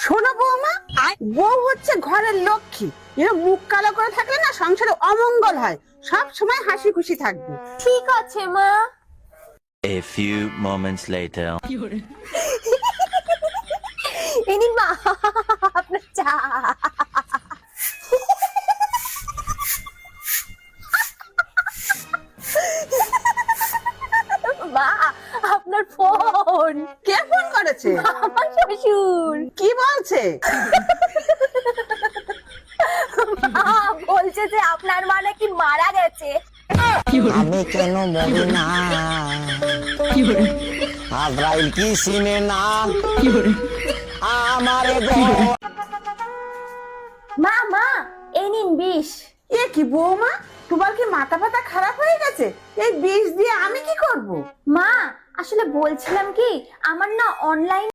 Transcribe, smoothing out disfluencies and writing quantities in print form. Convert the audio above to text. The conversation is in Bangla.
শোনো বৌমা, বউ হচ্ছে ঘরের লক্ষ্মী। এরা মুখ কালো করে থাকলে না সংসারে অমঙ্গল হয়। সব সময় হাসি খুশি থাকবে। ঠিক আছে মা। A few moments later. এই নিন মা আপনার চা। মা আপনার ফোন। কে ফোন করেছে? আমার শ্বশুর। কি বলছে? মা বলছে যে আপনার মা নাকি মারা গেছে। আমি কেন মরি না? আজরাইল কি চিনে না আমারে গো? মা মা এই নিন বিষ। এ কি বৌমা, তোমার কি মাথা ফাতা খারাপ হয়ে গেছে? এই বিষ দিয়ে আমি কি করব? মা আসলে বলছিলাম কি, আমার না অনলাইন